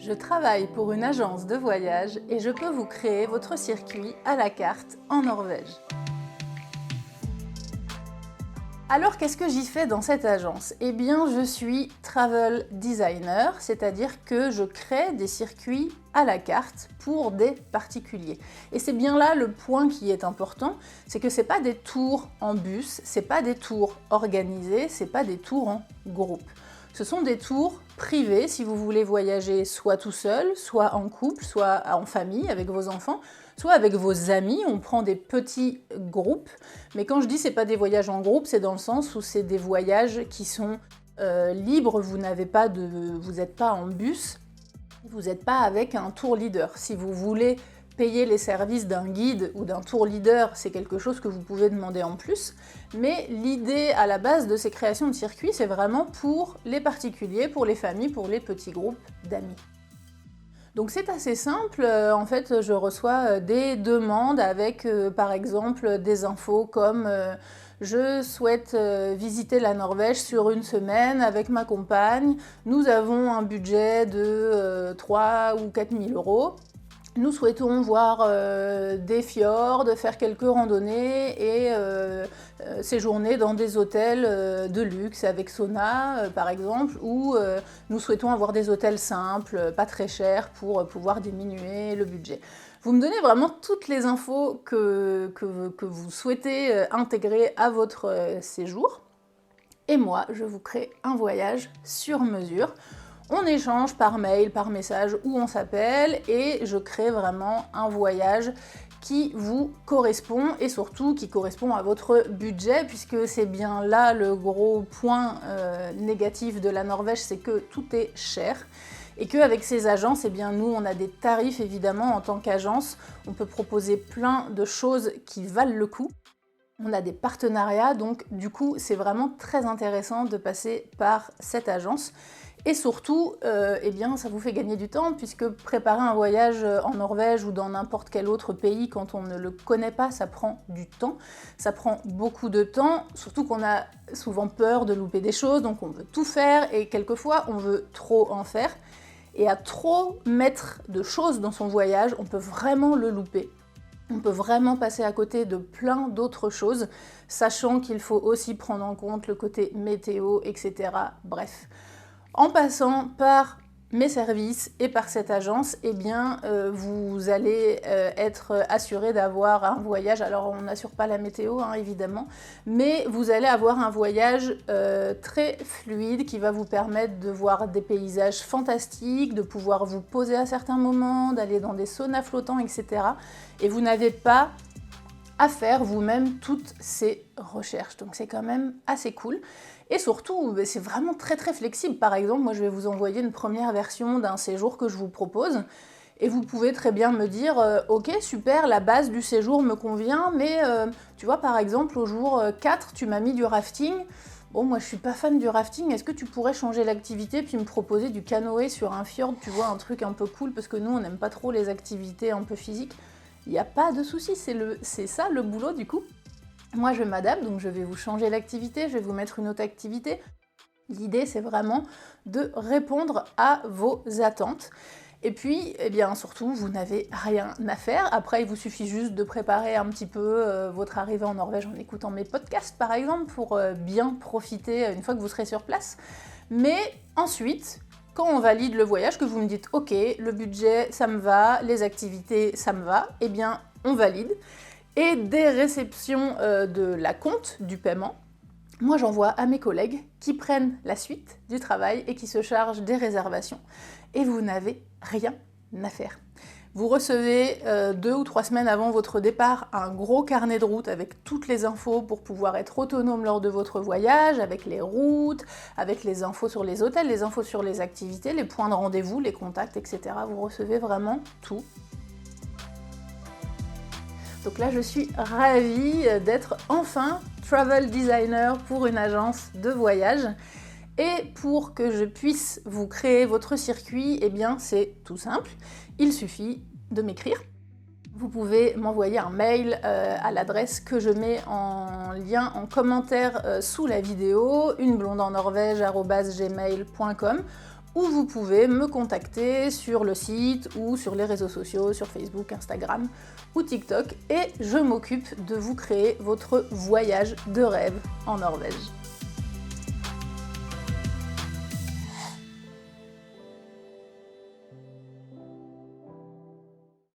Je travaille pour une agence de voyage et je peux vous créer votre circuit à la carte en Norvège. Alors qu'est-ce que j'y fais dans cette agence? Eh bien je suis travel designer, c'est-à-dire que je crée des circuits à la carte pour des particuliers. Et c'est bien là le point qui est important, c'est que c'est pas des tours en bus, c'est pas des tours organisés, c'est pas des tours en groupe. Ce sont des tours privés si vous voulez voyager soit tout seul, soit en couple, soit en famille avec vos enfants, soit avec vos amis. On prend des petits groupes. Mais quand je dis c'est pas des voyages en groupe, c'est dans le sens où c'est des voyages qui sont libres. Vous n'êtes pas en bus, vous n'êtes pas avec un tour leader. Si vous voulez payer les services d'un guide ou d'un tour leader, c'est quelque chose que vous pouvez demander en plus. Mais l'idée à la base de ces créations de circuits, c'est vraiment pour les particuliers, pour les familles, pour les petits groupes d'amis. Donc c'est assez simple, en fait je reçois des demandes avec par exemple des infos comme je souhaite visiter la Norvège sur une semaine avec ma compagne, nous avons un budget de 3 ou 4 000 €. Nous souhaitons voir des fjords, faire quelques randonnées et séjourner dans des hôtels de luxe avec sauna par exemple, ou nous souhaitons avoir des hôtels simples, pas très chers pour pouvoir diminuer le budget. Vous me donnez vraiment toutes les infos que vous souhaitez intégrer à votre séjour et moi je vous crée un voyage sur mesure. On échange par mail, par message ou on s'appelle et je crée vraiment un voyage qui vous correspond et surtout qui correspond à votre budget puisque c'est bien là le gros point négatif de la Norvège, c'est que tout est cher. Et qu'avec ces agences, eh bien nous on a des tarifs évidemment en tant qu'agence, on peut proposer plein de choses qui valent le coup. On a des partenariats, donc du coup c'est vraiment très intéressant de passer par cette agence. Et surtout, eh bien, ça vous fait gagner du temps puisque préparer un voyage en Norvège ou dans n'importe quel autre pays quand on ne le connaît pas, ça prend du temps. Ça prend beaucoup de temps, surtout qu'on a souvent peur de louper des choses, donc on veut tout faire et quelquefois on veut trop en faire. Et à trop mettre de choses dans son voyage, on peut vraiment le louper. On peut vraiment passer à côté de plein d'autres choses, sachant qu'il faut aussi prendre en compte le côté météo, etc. Bref. En passant par mes services et par cette agence, eh bien, vous allez être assuré d'avoir un voyage. Alors, on n'assure pas la météo, hein, évidemment, mais vous allez avoir un voyage très fluide qui va vous permettre de voir des paysages fantastiques, de pouvoir vous poser à certains moments, d'aller dans des saunas flottants, etc. Et vous n'avez pas à faire vous-même toutes ces recherches. Donc, c'est quand même assez cool. Et surtout, c'est vraiment très très flexible. Par exemple, moi je vais vous envoyer une première version d'un séjour que je vous propose et vous pouvez très bien me dire ok super, la base du séjour me convient, mais tu vois par exemple au jour 4 tu m'as mis du rafting. Bon, moi je suis pas fan du rafting, est-ce que tu pourrais changer l'activité puis me proposer du canoë sur un fjord, tu vois, un truc un peu cool, parce que nous on n'aime pas trop les activités un peu physiques. Il n'y a pas de souci, c'est ça le boulot du coup. Moi, je m'adapte, donc je vais vous changer l'activité, je vais vous mettre une autre activité. L'idée, c'est vraiment de répondre à vos attentes. Et puis, eh bien, surtout, vous n'avez rien à faire. Après, il vous suffit juste de préparer un petit peu votre arrivée en Norvège en écoutant mes podcasts, par exemple, pour bien profiter une fois que vous serez sur place. Mais ensuite, quand on valide le voyage, que vous me dites « Ok, le budget, ça me va, les activités, ça me va », eh bien, on valide. Et dès réception de la compte du paiement, moi j'envoie à mes collègues qui prennent la suite du travail et qui se chargent des réservations. Et vous n'avez rien à faire. Vous recevez 2 ou 3 semaines avant votre départ un gros carnet de route avec toutes les infos pour pouvoir être autonome lors de votre voyage, avec les routes, avec les infos sur les hôtels, les infos sur les activités, les points de rendez-vous, les contacts, etc. Vous recevez vraiment tout. Donc là, je suis ravie d'être enfin travel designer pour une agence de voyage. Et pour que je puisse vous créer votre circuit, eh bien c'est tout simple. Il suffit de m'écrire. Vous pouvez m'envoyer un mail à l'adresse que je mets en lien en commentaire sous la vidéo, uneblondeennorvège@gmail.com, ou vous pouvez me contacter sur le site ou sur les réseaux sociaux, sur Facebook, Instagram ou TikTok, et je m'occupe de vous créer votre voyage de rêve en Norvège.